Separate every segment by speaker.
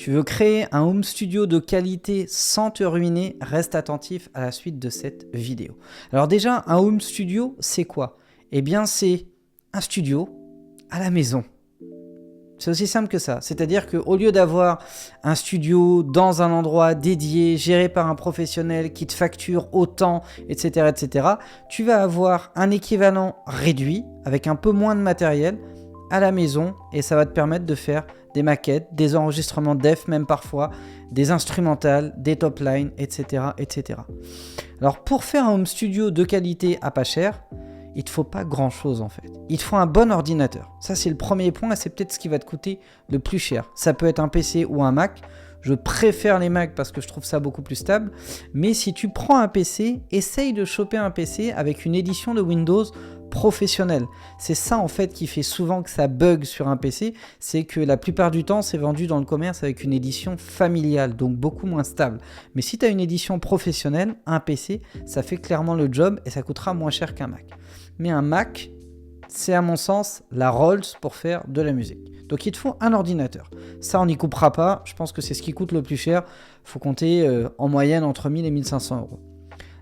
Speaker 1: Tu veux créer un home studio de qualité sans te ruiner? Reste attentif à la suite de cette vidéo. Alors déjà, un home studio, c'est quoi? Eh bien, c'est un studio à la maison. C'est aussi simple que ça. C'est-à-dire qu'au lieu d'avoir un studio dans un endroit dédié, géré par un professionnel qui te facture autant, etc., tu vas avoir un équivalent réduit, avec un peu moins de matériel, à la maison, et ça va te permettre de faire des maquettes, des enregistrements def même parfois, des instrumentales, des top lines, etc. Alors pour faire un home studio de qualité à pas cher, il ne te faut pas grand chose en fait. Il te faut un bon ordinateur. Ça c'est le premier point et c'est peut-être ce qui va te coûter le plus cher. Ça peut être un PC ou un Mac. Je préfère les Mac parce que je trouve ça beaucoup plus stable. Mais si tu prends un PC, essaye de choper un PC avec une édition de Windows professionnelle. C'est ça en fait qui fait souvent que ça bug sur un PC. C'est que la plupart du temps c'est vendu dans le commerce avec une édition familiale, donc beaucoup moins stable. Mais si tu as une édition professionnelle, un PC, ça fait clairement le job et ça coûtera moins cher qu'un Mac. Mais un Mac, c'est à mon sens la Rolls pour faire de la musique. Donc il te faut un ordinateur. Ça on n'y coupera pas, je pense que c'est ce qui coûte le plus cher. Il faut compter en moyenne entre 1000 et 1500 euros.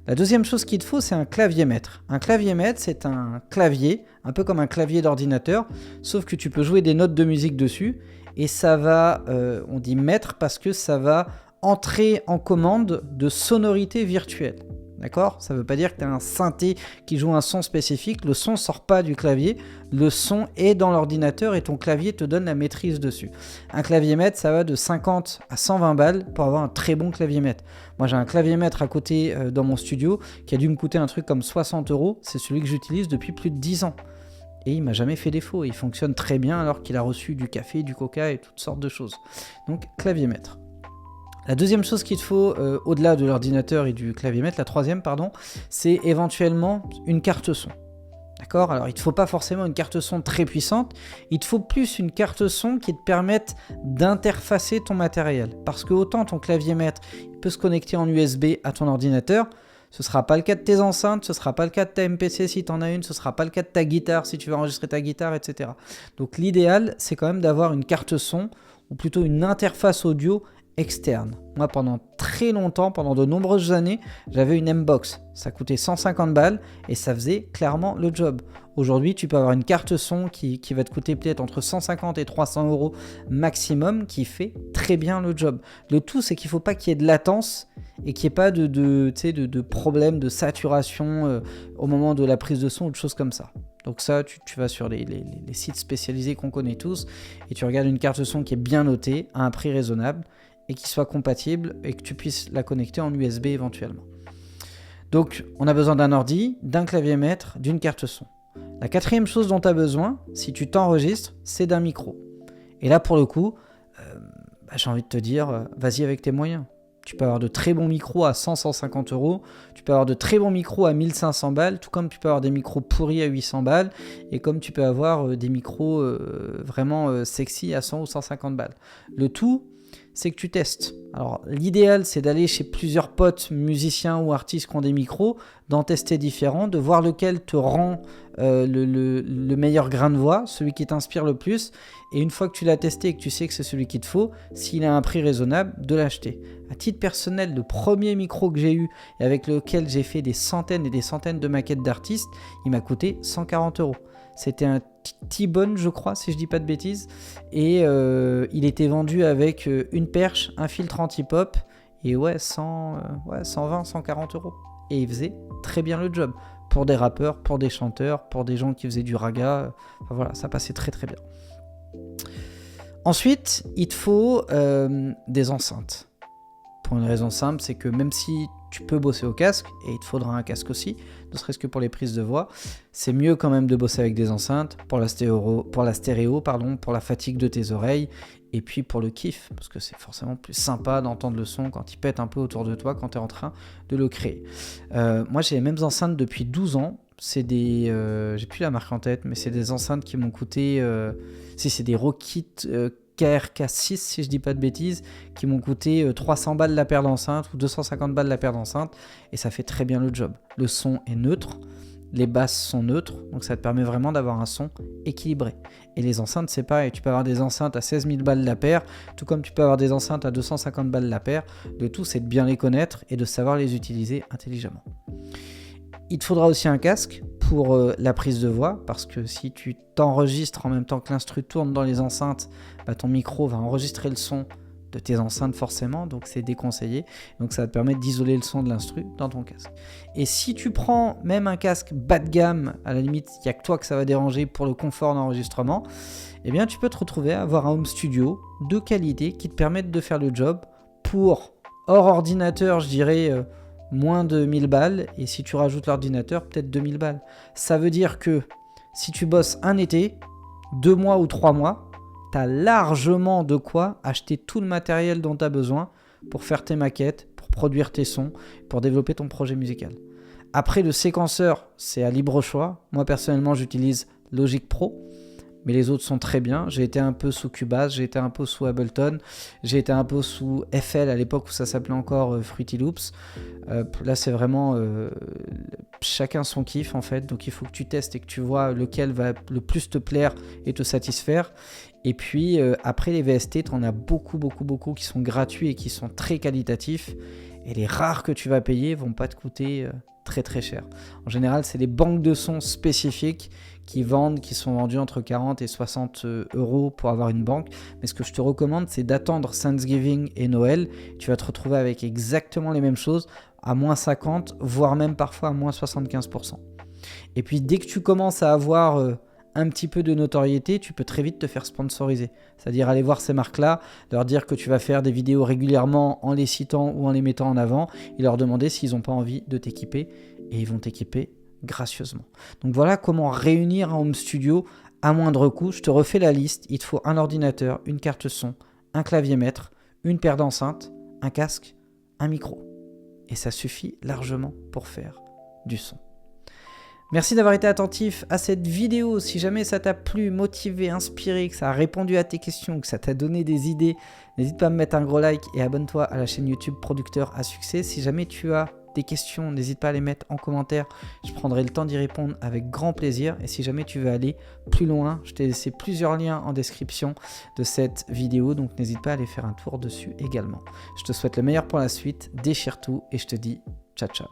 Speaker 1: La deuxième chose qu'il te faut, c'est un clavier maître. Un clavier maître, c'est un clavier, un peu comme un clavier d'ordinateur, sauf que tu peux jouer des notes de musique dessus, et ça va, on dit maître parce que ça va entrer en commande de sonorités virtuelles. D'accord ? Ça ne veut pas dire que tu as un synthé qui joue un son spécifique, le son ne sort pas du clavier, le son est dans l'ordinateur et ton clavier te donne la maîtrise dessus. Un clavier maître, ça va de 50 à 120 balles pour avoir un très bon clavier maître. Moi j'ai un clavier maître à côté dans mon studio qui a dû me coûter un truc comme 60 euros, c'est celui que j'utilise depuis plus de 10 ans. Et il m'a jamais fait défaut, il fonctionne très bien alors qu'il a reçu du café, du coca et toutes sortes de choses. Donc clavier maître. La deuxième chose qu'il te faut, au-delà de l'ordinateur et du clavier maître, la troisième, c'est éventuellement une carte son. D'accord ? Alors, il ne te faut pas forcément une carte son très puissante, il te faut plus une carte son qui te permette d'interfacer ton matériel. Parce que autant ton clavier maître il peut se connecter en USB à ton ordinateur, ce ne sera pas le cas de tes enceintes, ce ne sera pas le cas de ta MPC si tu en as une, ce ne sera pas le cas de ta guitare si tu veux enregistrer ta guitare, etc. Donc l'idéal, c'est quand même d'avoir une carte son, ou plutôt une interface audio externe. Moi, pendant très longtemps, pendant de nombreuses années, j'avais une M-Box. Ça coûtait 150 balles et ça faisait clairement le job. Aujourd'hui, tu peux avoir une carte son qui va te coûter peut-être entre 150 et 300 euros maximum, qui fait très bien le job. Le tout, c'est qu'il ne faut pas qu'il y ait de latence et qu'il n'y ait pas de problème de saturation au moment de la prise de son ou de choses comme ça. Donc ça, tu vas sur les sites spécialisés qu'on connaît tous et tu regardes une carte son qui est bien notée, à un prix raisonnable, et qui soit compatible et que tu puisses la connecter en USB éventuellement. Donc, on a besoin d'un ordi, d'un clavier maître, d'une carte son. La quatrième chose dont tu as besoin, si tu t'enregistres, c'est d'un micro. Et là, pour le coup, j'ai envie de te dire, vas-y avec tes moyens. Tu peux avoir de très bons micros à 100-150 euros, tu peux avoir de très bons micros à 1500 balles, tout comme tu peux avoir des micros pourris à 800 balles, et comme tu peux avoir des micros vraiment sexy à 100 ou 150 balles. Le tout, c'est que tu testes. Alors l'idéal, c'est d'aller chez plusieurs potes musiciens ou artistes qui ont des micros, d'en tester différents, de voir lequel te rend le meilleur grain de voix, celui qui t'inspire le plus, et une fois que tu l'as testé et que tu sais que c'est celui qu'il te faut, s'il a un prix raisonnable, de l'acheter. À titre personnel, le premier micro que j'ai eu et avec lequel j'ai fait des centaines et des centaines de maquettes d'artistes, il m'a coûté 140 euros. C'était un T-Bone, je crois, si je dis pas de bêtises. Et il était vendu avec une perche, un filtre anti-pop et 120, 140 euros. Et il faisait très bien le job. Pour des rappeurs, pour des chanteurs, pour des gens qui faisaient du raga. Enfin voilà, ça passait très très bien. Ensuite, il te faut des enceintes. Pour une raison simple, c'est que même si tu peux bosser au casque, et il te faudra un casque aussi, ne serait-ce que pour les prises de voix, c'est mieux quand même de bosser avec des enceintes, pour la stéréo, pour la fatigue de tes oreilles, et puis pour le kiff, parce que c'est forcément plus sympa d'entendre le son quand il pète un peu autour de toi, quand tu es en train de le créer. Moi j'ai les mêmes enceintes depuis 12 ans, c'est des... j'ai plus la marque en tête, mais c'est des enceintes qui m'ont coûté... c'est des Rokit... KRK6 si je dis pas de bêtises, qui m'ont coûté 300 balles la paire d'enceinte ou 250 balles la paire d'enceinte, et ça fait très bien le job. Le son est neutre les basses sont neutres, donc ça te permet vraiment d'avoir un son équilibré. Et les enceintes, c'est pareil, tu peux avoir des enceintes à 16 000 balles la paire, tout comme tu peux avoir des enceintes à 250 balles la paire. Le tout, c'est de bien les connaître et de savoir les utiliser intelligemment. Il te faudra aussi un casque pour la prise de voix, parce que si tu t'enregistres en même temps que l'instru tourne dans les enceintes, bah, ton micro va enregistrer le son de tes enceintes forcément, donc c'est déconseillé. Donc ça va te permettre d'isoler le son de l'instru dans ton casque. Et si tu prends même un casque bas de gamme, à la limite, il n'y a que toi que ça va déranger pour le confort d'enregistrement, eh bien tu peux te retrouver à avoir un home studio de qualité qui te permette de faire le job pour, hors ordinateur, je dirais moins de 1000 balles, et si tu rajoutes l'ordinateur, peut-être 2000 balles. Ça veut dire que si tu bosses un été, 2 mois ou 3 mois, tu as largement de quoi acheter tout le matériel dont tu as besoin pour faire tes maquettes, pour produire tes sons, pour développer ton projet musical. Après, le séquenceur, c'est à libre choix. Moi, personnellement, j'utilise Logic Pro, mais les autres sont très bien. J'ai été un peu sous Cubase, j'ai été un peu sous Ableton, j'ai été un peu sous FL à l'époque où ça s'appelait encore Fruity Loops. Là, c'est vraiment chacun son kiff en fait. Donc, il faut que tu testes et que tu vois lequel va le plus te plaire et te satisfaire. Et puis, après les VST, tu en as beaucoup qui sont gratuits et qui sont très qualitatifs. Et les rares que tu vas payer vont pas te coûter très cher. En général, c'est les banques de sons spécifiques qui sont vendus entre 40 et 60 euros pour avoir une banque. Mais ce que je te recommande, c'est d'attendre Thanksgiving et Noël. Tu vas te retrouver avec exactement les mêmes choses à moins 50, voire même parfois à moins 75%. Et puis, dès que tu commences à avoir un petit peu de notoriété, tu peux très vite te faire sponsoriser. C'est-à-dire aller voir ces marques-là, leur dire que tu vas faire des vidéos régulièrement en les citant ou en les mettant en avant et leur demander s'ils n'ont pas envie de t'équiper. Et ils vont t'équiper gracieusement. Donc voilà comment réunir un home studio à moindre coût. Je te refais la liste. Il te faut un ordinateur, une carte son, un clavier maître, une paire d'enceintes, un casque, un micro. Et ça suffit largement pour faire du son. Merci d'avoir été attentif à cette vidéo. Si jamais ça t'a plu, motivé, inspiré, que ça a répondu à tes questions, que ça t'a donné des idées, n'hésite pas à me mettre un gros like et abonne-toi à la chaîne YouTube Producteur à Succès. Si jamais tu as des questions, n'hésite pas à les mettre en commentaire. Je prendrai le temps d'y répondre avec grand plaisir. Et si jamais tu veux aller plus loin, je t'ai laissé plusieurs liens en description de cette vidéo. Donc n'hésite pas à aller faire un tour dessus également. Je te souhaite le meilleur pour la suite. Déchire tout et je te dis ciao.